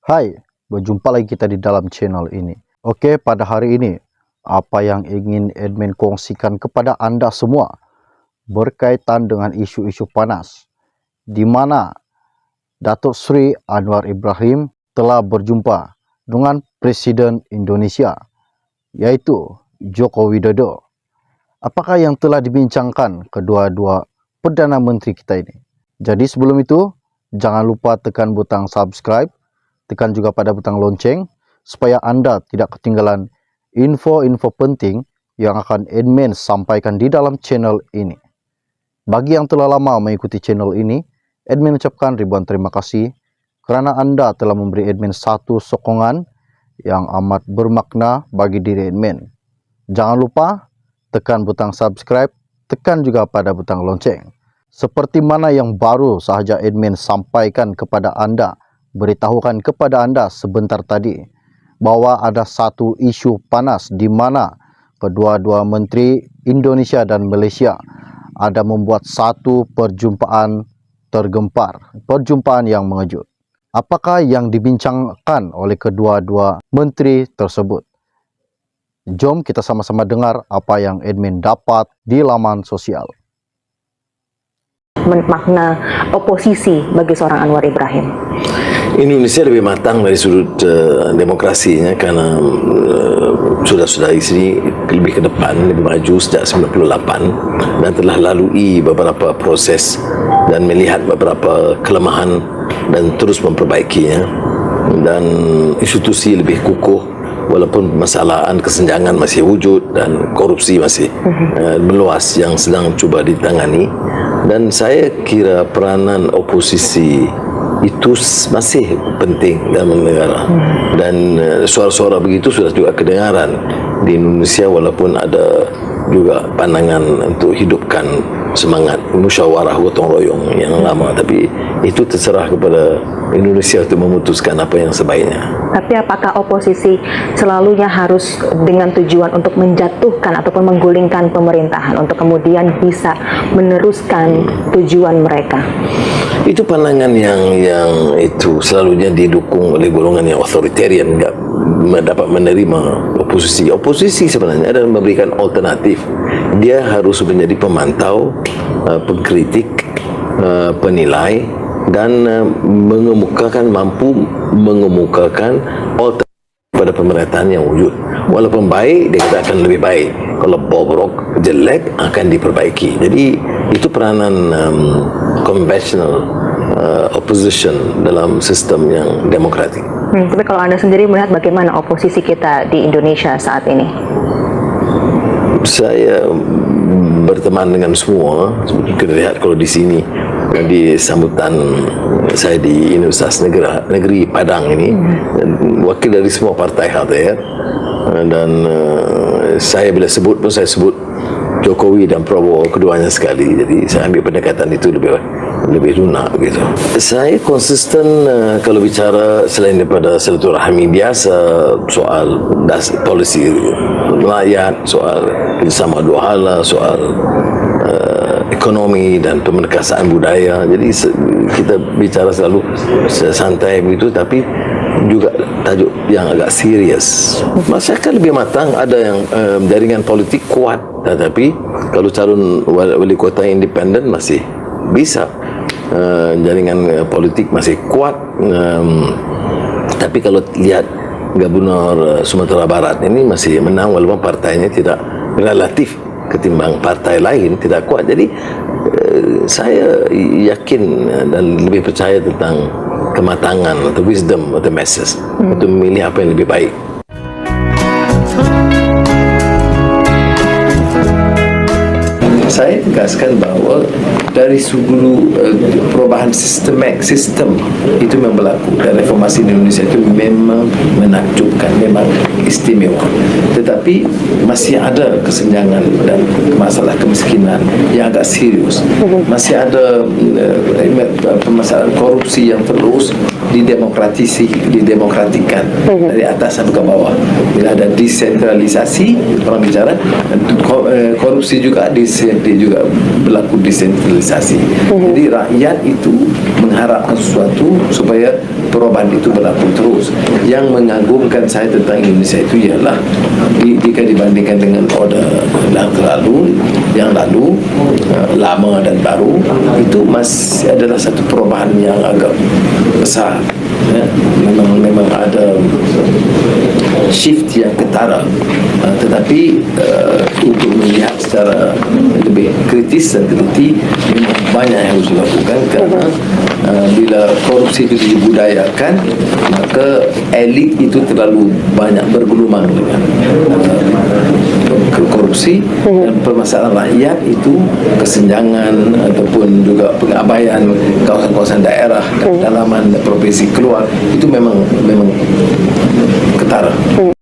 Hai, berjumpa lagi kita di dalam channel ini. Oke, pada hari ini, apa yang ingin admin kongsikan kepada Anda semua berkaitan dengan isu-isu panas, di mana Datuk Seri Anwar Ibrahim telah berjumpa dengan Presiden Indonesia, yaitu Joko Widodo. Apakah yang telah dibincangkan kedua-dua Perdana Menteri kita ini? Jadi sebelum itu, jangan lupa tekan butang subscribe, tekan juga pada butang lonceng supaya Anda tidak ketinggalan info-info penting yang akan admin sampaikan di dalam channel ini. Bagi yang telah lama mengikuti channel ini, admin ucapkan ribuan terima kasih kerana Anda telah memberi admin satu sokongan yang amat bermakna bagi diri admin. Jangan lupa tekan butang subscribe, tekan juga pada butang lonceng. Seperti mana yang baru sahaja admin sampaikan kepada Anda, beritahukan kepada Anda sebentar tadi bahwa ada satu isu panas di mana kedua-dua menteri Indonesia dan Malaysia ada membuat satu perjumpaan tergempar, perjumpaan yang mengejut. Apakah yang dibincangkan oleh kedua-dua menteri tersebut? Jom kita sama-sama dengar apa yang admin dapat di laman sosial. Makna oposisi bagi seorang Anwar Ibrahim. Indonesia lebih matang dari sudut demokrasinya karena sudah di sini lebih ke depan, lebih maju sejak 98 dan telah lalui beberapa proses dan melihat beberapa kelemahan dan terus memperbaikinya, dan institusi lebih kukuh walaupun permasalahan kesenjangan masih wujud dan korupsi masih meluas yang sedang cuba ditangani. Dan saya kira peranan oposisi itu masih penting dalam negara, dan suara-suara begitu sudah juga kedengaran di Indonesia, walaupun ada juga pandangan untuk hidupkan semangat musyawarah gotong royong yang lama, tapi itu terserah kepada Indonesia untuk memutuskan apa yang sebaiknya. Tapi apakah oposisi selalunya harus dengan tujuan untuk menjatuhkan ataupun menggulingkan pemerintahan untuk kemudian bisa meneruskan tujuan mereka? Itu pandangan yang itu selalunya didukung oleh golongan yang authoritarian, enggak dapat menerima oposisi. Oposisi sebenarnya adalah memberikan alternatif. Dia harus menjadi pemantau, pengkritik, penilai, dan mampu mengemukakan alternatif pada pemerintahan yang wujud. Walaupun baik, dia kata akan lebih baik. Kalau bobrok, jelek, akan diperbaiki. Jadi itu peranan conventional opposition dalam sistem yang demokratik. Tapi kalau Anda sendiri melihat bagaimana oposisi kita di Indonesia saat ini? Saya berteman dengan semua. Kita lihat kalau di sini, di sambutan saya di Universitas Negeri Padang ini, wakil dari semua partai hadir, dan saya bila sebut pun saya sebut Jokowi dan Prabowo keduanya sekali. Jadi saya ambil pendekatan itu lebih lunak gitu. Saya konsisten kalau bicara selain daripada silaturahmi biasa, soal polisi rakyat, soal kerjasama dua hala, soal ekonomi dan pemerkasaan budaya. Jadi kita bicara selalu santai begitu, tapi juga tajuk yang agak serius. Masyarakat lebih matang, ada yang jaringan politik kuat, tetapi kalau calon wali kota independen masih bisa, jaringan politik masih kuat, tapi kalau lihat Gubernur Sumatera Barat ini masih menang walaupun partainya tidak relatif ketimbang partai lain tidak kuat. Jadi saya yakin dan lebih percaya tentang kematangan atau wisdom of the masses untuk memilih apa yang lebih baik. Saya tegaskan bahawa dari dulu perubahan sistem itu memang berlaku, dan reformasi di Indonesia itu memang menakjubkan, memang istimewa. Tetapi masih ada kesenjangan dan masalah kemiskinan yang agak serius. Masih ada permasalahan korupsi yang terus didemokratikan dari atas sampai ke bawah. Bila ada desentralisasi, orang bicara korupsi juga juga berlaku desentralisasi. Jadi rakyat itu mengharapkan sesuatu supaya perubahan itu berlaku terus. Yang mengagumkan saya tentang Indonesia itu ialah jika dibandingkan dengan order yang lalu lama dan baru, itu masih adalah satu perubahan yang agak besar. Ya, memang ada shift yang ketara, tetapi untuk melihat secara lebih kritis dan teliti, memang banyak yang harus dilakukan kerana bila korupsi itu dibudayakan, maka elit itu terlalu banyak bergelumang dengan korupsi, dan permasalahan rakyat itu kesenjangan ataupun juga pengabaian kawasan-kawasan daerah dan dalaman provinsi keluar itu memang ketara.